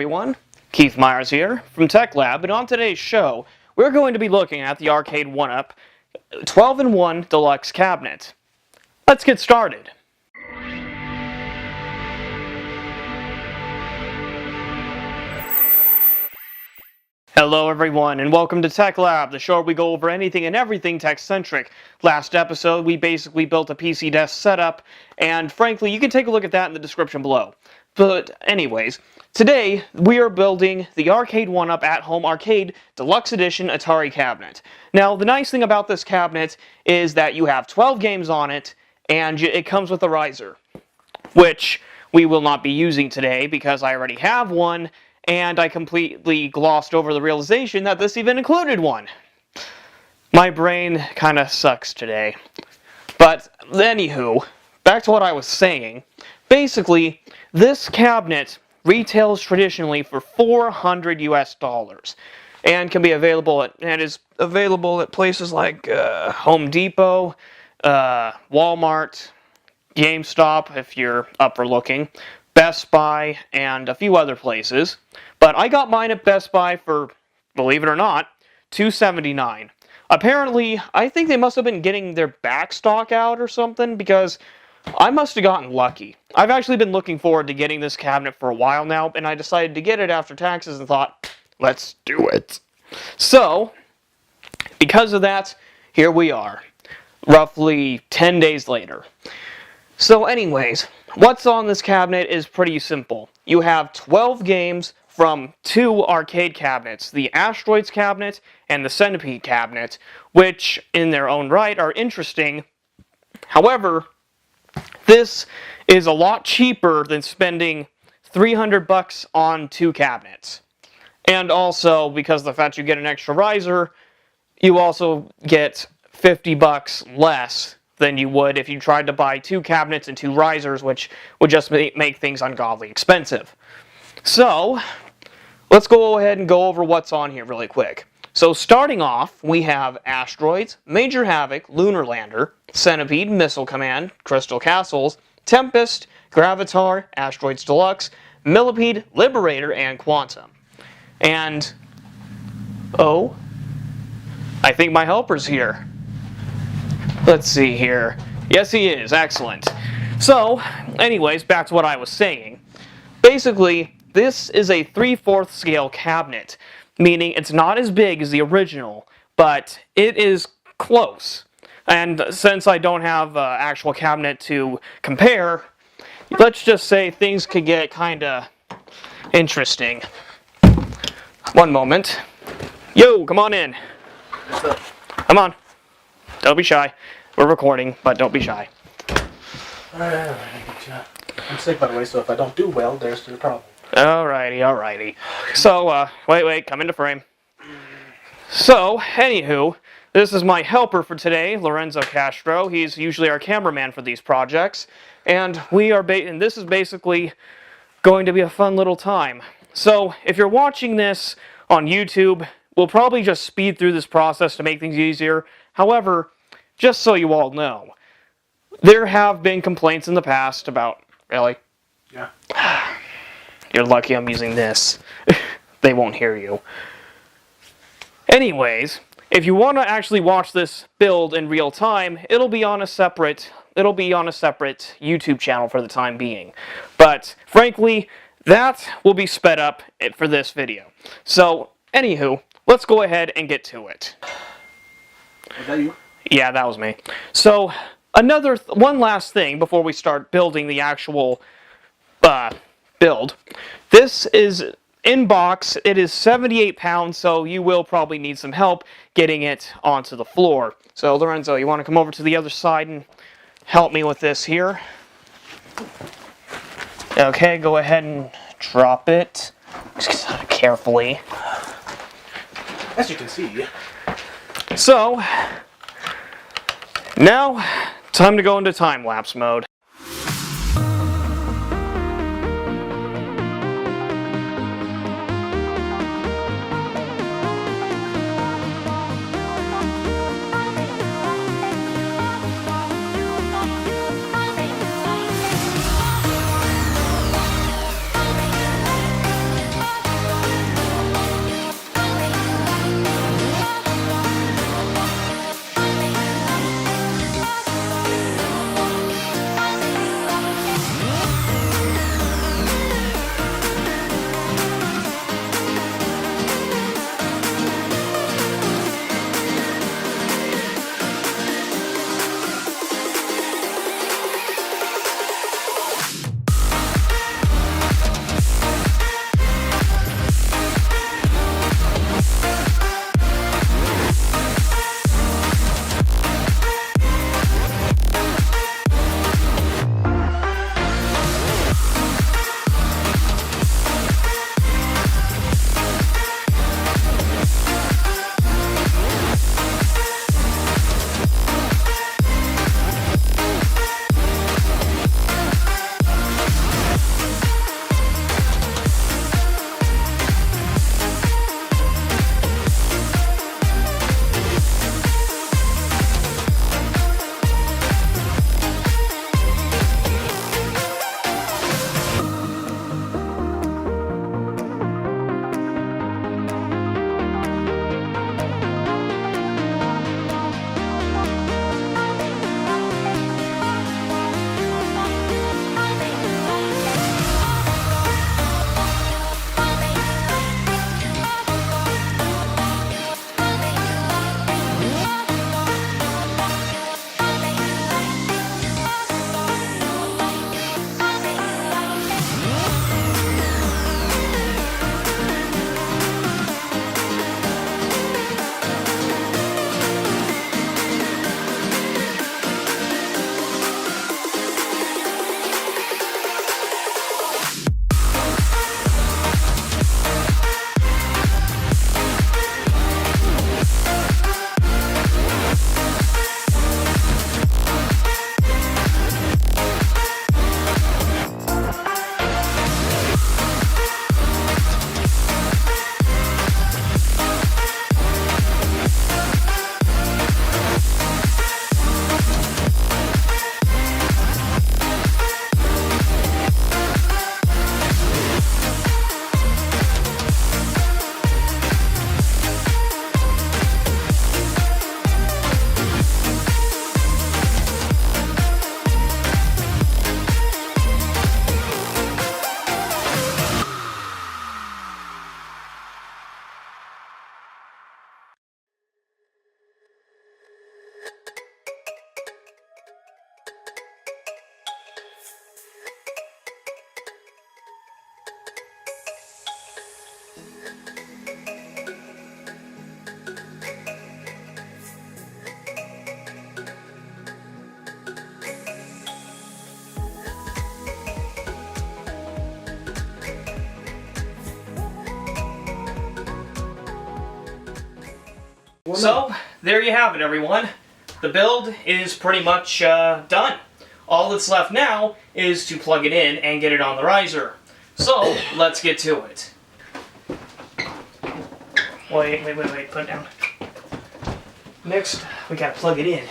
everyone. Keith Myers here from Tech Lab, and on today's show, we're going to be looking at the Arcade1up 12-in-1 Deluxe Cabinet. Let's get started. Hello everyone, and welcome to Tech Lab, the show where we go over anything and everything tech-centric. Last episode, we basically built a PC desk setup, and frankly, you can take a look at that in the description below. But anyways, today we are building the Arcade1up at-home arcade deluxe edition Atari cabinet. Now, the nice thing about this cabinet is that you have 12 games on it, and it comes with a riser, which we will not be using today because I already have one, and I completely glossed over the realization that this even included one. My brain kind of sucks today. But anywho, back to what I was saying. Basically, this cabinet retails traditionally for $400 US, and can be available is available at places like Home Depot, Walmart, GameStop if you're up for looking, Best Buy, and a few other places. But I got mine at Best Buy for, believe it or not, $279. Apparently, I think they must have been getting their back stock out or something, because I must have gotten lucky. I've actually been looking forward to getting this cabinet for a while now, and I decided to get it after taxes and thought, let's do it. So, because of that, here we are, roughly 10 days later. So anyways, what's on this cabinet is pretty simple. You have 12 games from two arcade cabinets, the Asteroids cabinet and the Centipede cabinet, which in their own right are interesting. However, this is a lot cheaper than spending $300 on two cabinets. And also, because of the fact you get an extra riser, you also get $50 less than you would if you tried to buy two cabinets and two risers, which would just make things ungodly expensive. So, let's go ahead and go over what's on here really quick. So starting off, we have Asteroids, Major Havoc, Lunar Lander, Centipede, Missile Command, Crystal Castles, Tempest, Gravitar, Asteroids Deluxe, Millipede, Liberator, and Quantum. And, oh, I think my helper's here. Let's see here. Yes, he is. Excellent. So, anyways, back to what I was saying. Basically, this is a 3/4 scale cabinet, meaning it's not as big as the original, but it is close. And since I don't have an actual cabinet to compare, let's just say things could get kind of interesting. One moment. Yo, come on in. What's up? Come on. Don't be shy. We're recording, but don't be shy. Alright, I'm sick, by the way, so if I don't do well, there's the problem. Alrighty. So, wait, come into frame. So, anywho, this is my helper for today, Lorenzo Castro. He's usually our cameraman for these projects, and and this is basically going to be a fun little time. So, if you're watching this on YouTube, we'll probably just speed through this process to make things easier. However, just so you all know, there have been complaints in the past about... Really? Yeah. You're lucky I'm using this. They won't hear you. Anyways, if you want to actually watch this build in real time, it'll be on a separate YouTube channel for the time being. But frankly, that will be sped up for this video. So, anywho, let's go ahead and get to it. Was that you? Yeah, that was me. So, one last thing before we start building the actual build. This is in box. It is 78 pounds, so you will probably need some help getting it onto the floor. So, Lorenzo, you want to come over to the other side and help me with this here? Okay, go ahead and drop it. Just carefully. As you can see. So, now, time to go into time-lapse mode. So, there you have it, everyone. The build is pretty much done. All that's left now is to plug it in and get it on the riser. So, let's get to it. Wait, put it down. Next, we gotta plug it in.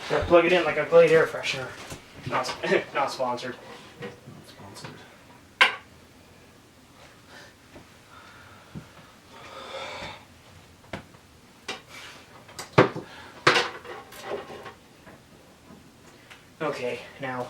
Gotta plug it in like a Glade air freshener. Not sponsored. Okay, now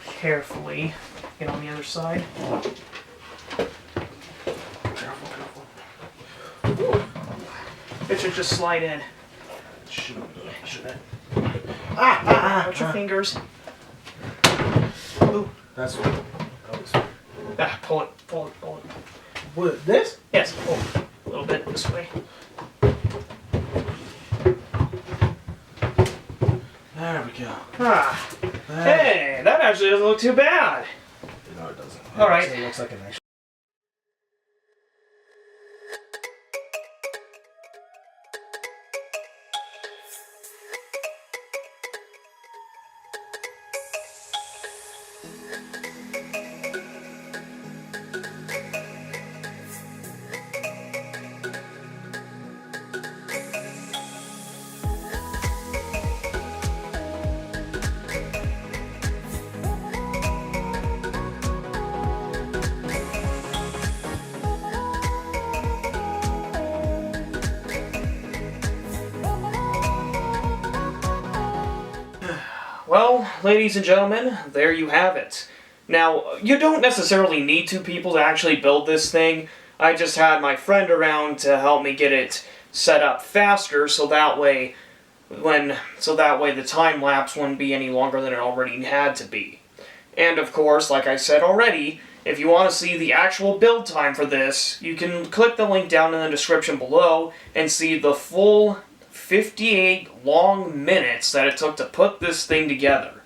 carefully get on the other side. Careful. It should just slide in. Shouldn't. Watch your fingers. Ooh. That's what. Pull it. What, this? Yes, pull a little bit this way. There we go. Hey, that actually doesn't look too bad. No, it doesn't. All right. It looks like a nice. Well, ladies and gentlemen, there you have it. Now, you don't necessarily need two people to actually build this thing. I just had my friend around to help me get it set up faster, so that way the time lapse wouldn't be any longer than it already had to be. And of course, like I said already, if you want to see the actual build time for this, you can click the link down in the description below and see the full 58 long minutes that it took to put this thing together.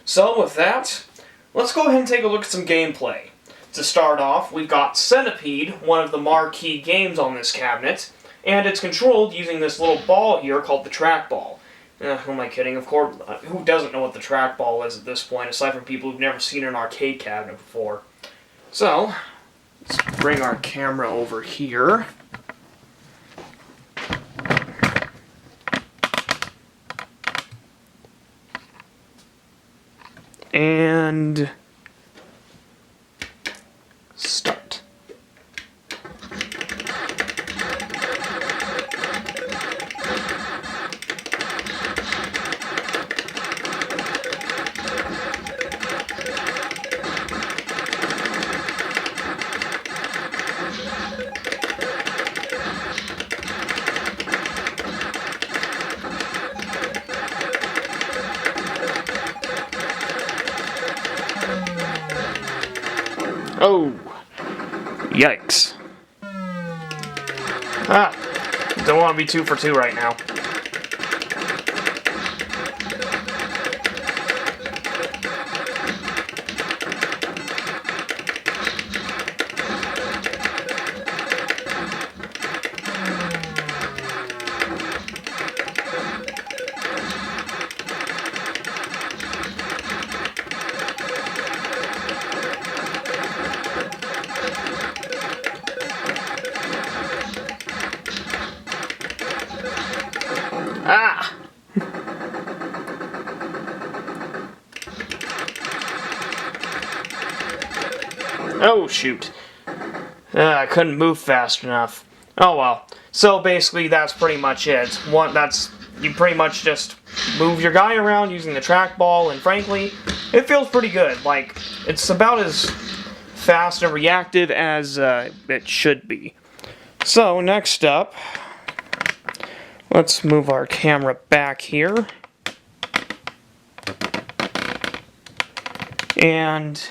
So with that, let's go ahead and take a look at some gameplay. To start off, we've got Centipede, one of the marquee games on this cabinet, and it's controlled using this little ball here called the trackball. Who am I kidding? Of course, who doesn't know what the trackball is at this point, aside from people who've never seen an arcade cabinet before? So, let's bring our camera over here. And start. Oh, yikes. Don't want to be 2 for 2 right now. Oh, shoot. I couldn't move fast enough. Oh well. So basically that's pretty much it. You pretty much just move your guy around using the trackball, and frankly, it feels pretty good. Like, it's about as fast and reactive as it should be. So, next up, let's move our camera back here. And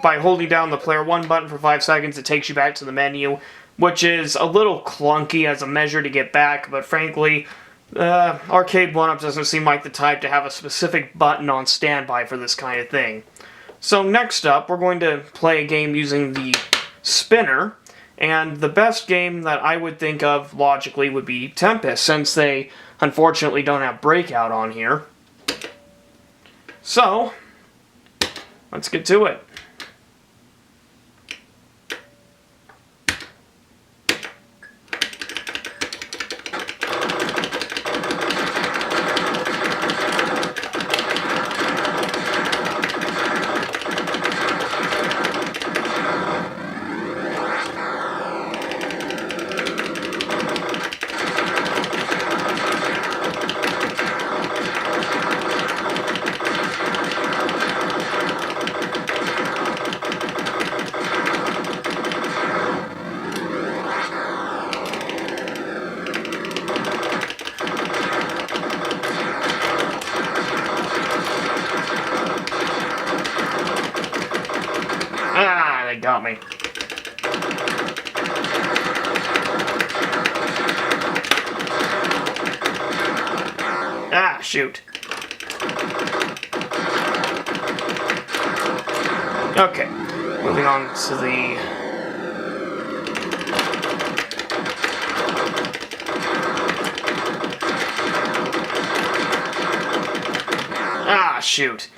by holding down the player 1 button for 5 seconds, it takes you back to the menu, which is a little clunky as a measure to get back, but frankly, Arcade1up doesn't seem like the type to have a specific button on standby for this kind of thing. So next up, we're going to play a game using the spinner, and the best game that I would think of logically would be Tempest, since they unfortunately don't have Breakout on here. So, let's get to it. Ah, they got me. Ah, shoot. Okay, moving on to the... Ah, shoot.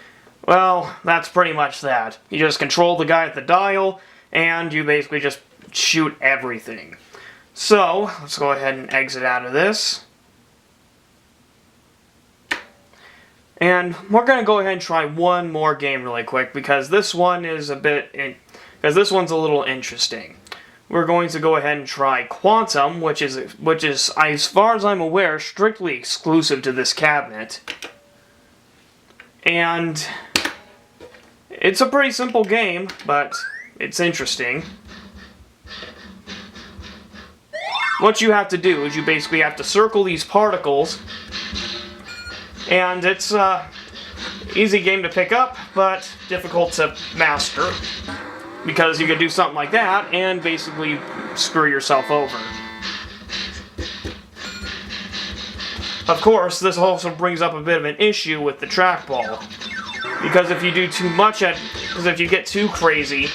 Well, that's pretty much that. You just control the guy at the dial, and you basically just shoot everything. So, let's go ahead and exit out of this. And we're going to go ahead and try one more game really quick, because this one is because this one's a little interesting. We're going to go ahead and try Quantum, which is, as far as I'm aware, strictly exclusive to this cabinet. And it's a pretty simple game, but it's interesting. What you have to do is you basically have to circle these particles, and it's an easy game to pick up, but difficult to master, because you could do something like that and basically screw yourself over. Of course, this also brings up a bit of an issue with the trackball, because if you do too much because if you get too crazy,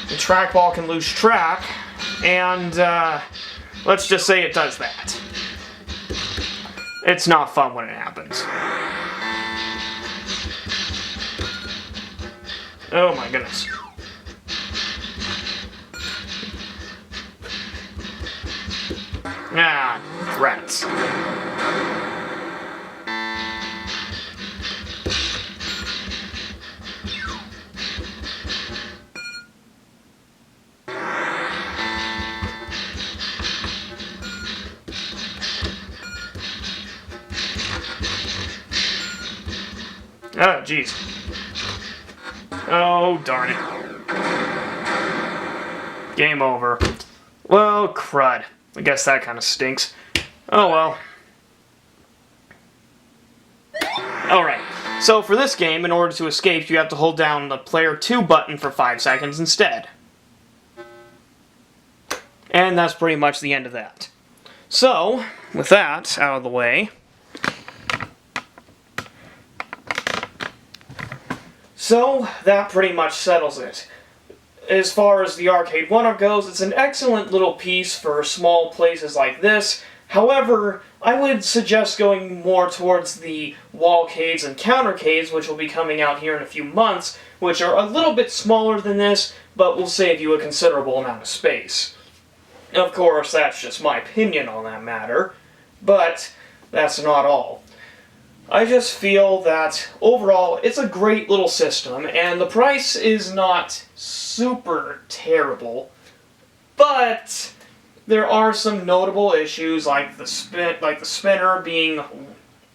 the trackball can lose track, and let's just say it does that. It's not fun when it happens. Oh my goodness. Ah, rats. Oh, jeez. Oh, darn it. Game over. Well, crud. I guess that kind of stinks. Oh, well. Alright, so for this game, in order to escape, you have to hold down the player 2 button for 5 seconds instead. And that's pretty much the end of that. So, with that out of the way... So, that pretty much settles it. As far as the Arcade1up goes, it's an excellent little piece for small places like this. However, I would suggest going more towards the Wallcades and Countercades, which will be coming out here in a few months, which are a little bit smaller than this, but will save you a considerable amount of space. Of course, that's just my opinion on that matter, but that's not all. I just feel that, overall, it's a great little system, and the price is not super terrible, but there are some notable issues, like the spinner being,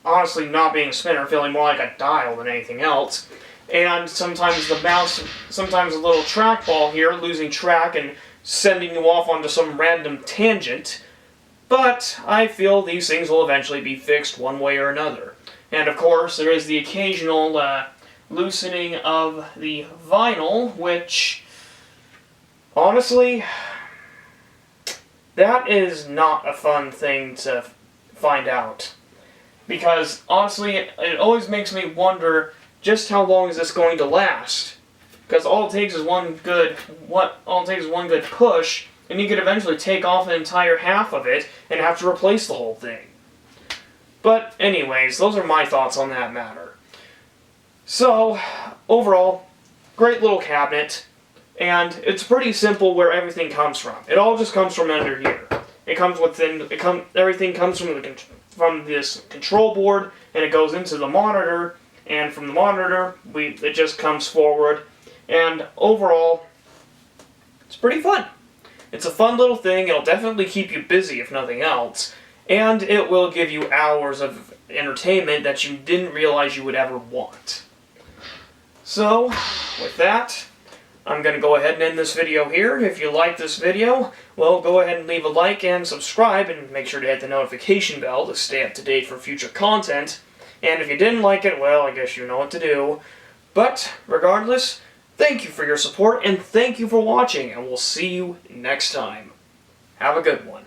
honestly not being a spinner, feeling more like a dial than anything else, and sometimes the mouse, sometimes a little trackball here, losing track and sending you off onto some random tangent, but I feel these things will eventually be fixed one way or another. And of course, there is the occasional loosening of the vinyl, which, honestly, that is not a fun thing to find out. Because, honestly, it always makes me wonder just how long is this going to last. because all it takes is one good push, and you could eventually take off an entire half of it and have to replace the whole thing. But anyways, those are my thoughts on that matter. So, overall, great little cabinet, and it's pretty simple where everything comes from. It all just comes from under here. Everything comes from this control board, and it goes into the monitor, and from the monitor, it just comes forward. And overall, it's pretty fun. It's a fun little thing. It'll definitely keep you busy, if nothing else. And it will give you hours of entertainment that you didn't realize you would ever want. So, with that, I'm going to go ahead and end this video here. If you like this video, well, go ahead and leave a like and subscribe, and make sure to hit the notification bell to stay up to date for future content. And if you didn't like it, well, I guess you know what to do. But, regardless, thank you for your support, and thank you for watching, and we'll see you next time. Have a good one.